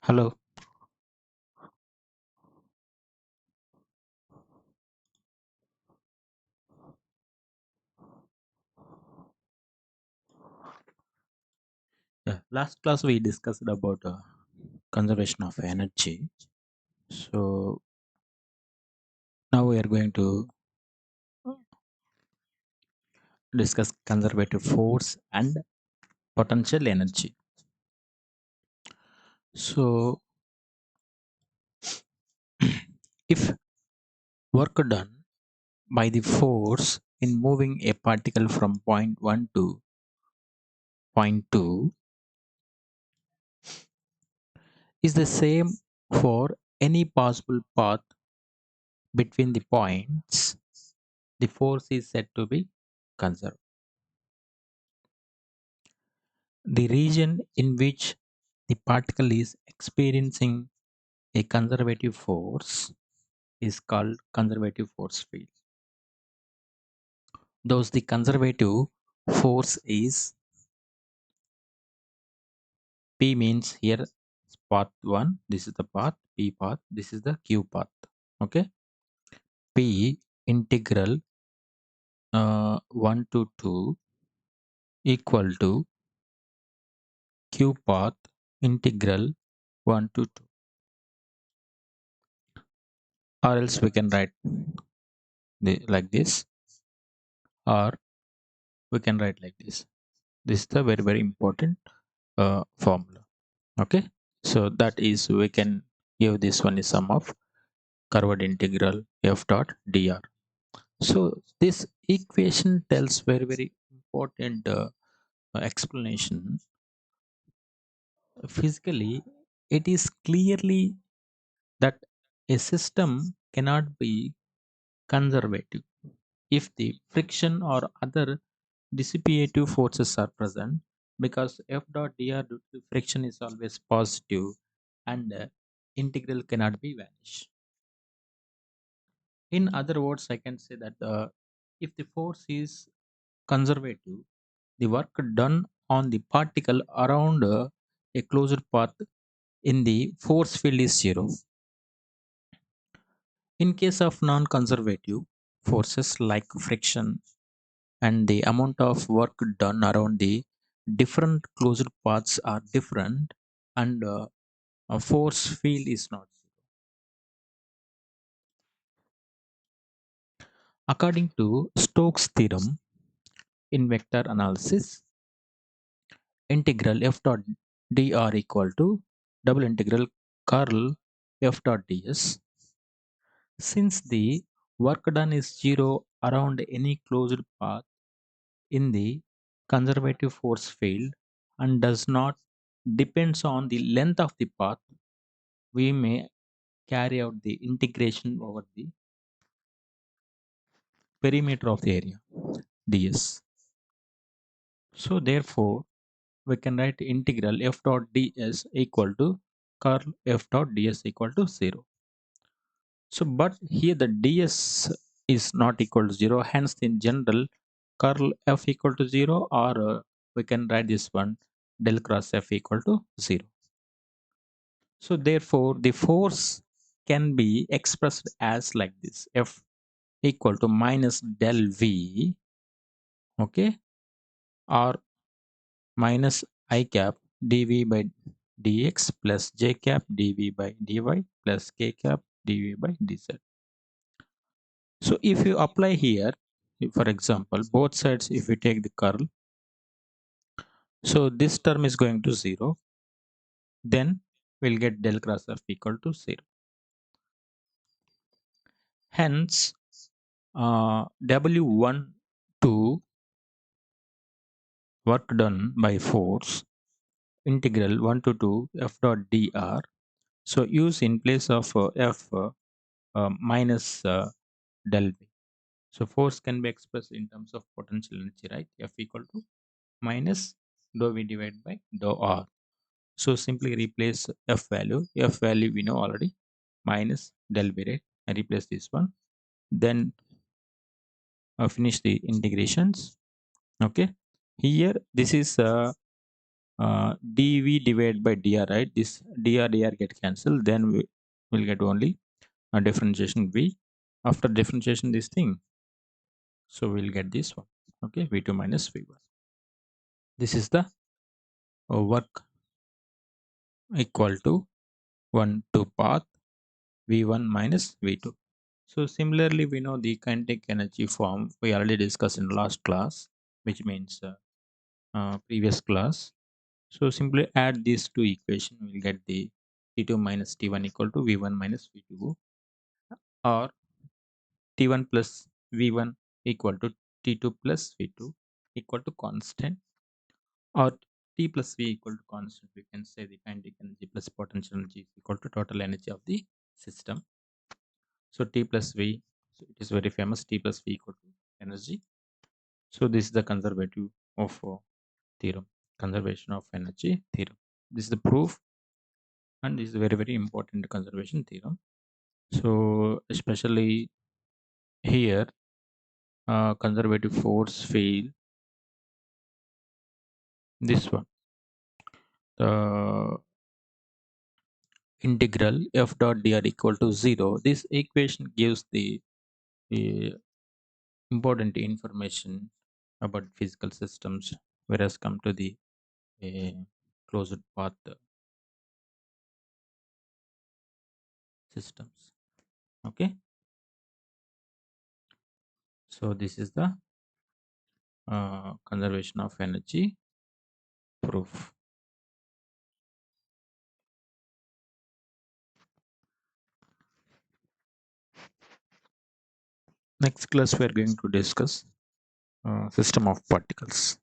Hello. Yeah, last class we discussed about conservation of energy. So now we are going to discuss conservative force and potential energy. So if work done by the force in moving a particle from point 1 to point 2 is the same for any possible path between the points, the force is said to be conserved. The region in which the particle is experiencing a conservative force is called conservative force field. Thus, the conservative force is P means here path 1, this is the path, P path, this is the Q path. Okay, P integral 1 to 2 equal to Q path integral 1 to 2, or else we can write like this, or we can write like this. This is the very important formula. Okay, so that is we can give this one is sum of curved integral f dot dr. So this equation tells very important explanation. Physically, it is clearly that a system cannot be conservative if the friction or other dissipative forces are present, because f dot dr due to friction is always positive, and integral cannot be vanished. In other words, I can say that if the force is conservative, the work done on the particle around a closed path in the force field is zero. In case of non-conservative forces like friction, and the amount of work done around the different closed paths are different, and a force field is not zero. According to Stokes theorem in vector analysis, integral f dot dr equal to double integral curl f dot ds. Since the work done is zero around any closed path in the conservative force field and does not depends on the length of the path, we may carry out the integration over the perimeter of the area ds. So therefore we can write integral f dot ds equal to curl f dot ds equal to 0. So but here the ds is not equal to 0, hence in general curl f equal to 0, or we can write this one del cross f equal to 0. So therefore the force can be expressed as like this: f equal to minus del v, okay, or minus I cap dv by dx plus j cap dv by dy plus k cap dv by dz. So if you apply here, for example, both sides, if we take the curl, so this term is going to 0, then we'll get del cross f equal to 0. Hence, W12 work done by force integral 1 to 2 f dot dr. So use in place of f minus del v. So force can be expressed in terms of potential energy, right? F equal to minus dou v divided by dou r. So simply replace f value. F value we know already, minus del v, right? I replace this one. Then finish the integrations. Okay. Here this is dv divided by dr, right? This dr get cancelled, then we will get only a differentiation v. After differentiation this thing, so we'll get this one. Okay, v2 minus v1. This is the work equal to 1 to path v1 minus v2. So similarly, we know the kinetic energy form we already discussed in last class, which means previous class. So simply add these two equations, we'll get the t2 minus t1 equal to v1 minus v2, or t1 plus v1 equal to t2 plus v2 equal to constant, or t plus v equal to constant. We can say the kinetic energy plus potential energy is equal to total energy of the system. So t plus v, so it is very famous, t plus v equal to energy. So this is the conservative of theorem, conservation of energy theorem. This is the proof, and this is very very important conservation theorem. So especially here, conservative force field, this one, the integral f dot dr equal to 0. This equation gives the uh, important information about physical systems, whereas come to the closed path systems. Okay, so this is the conservation of energy proof. Next class we are going to discuss system of particles.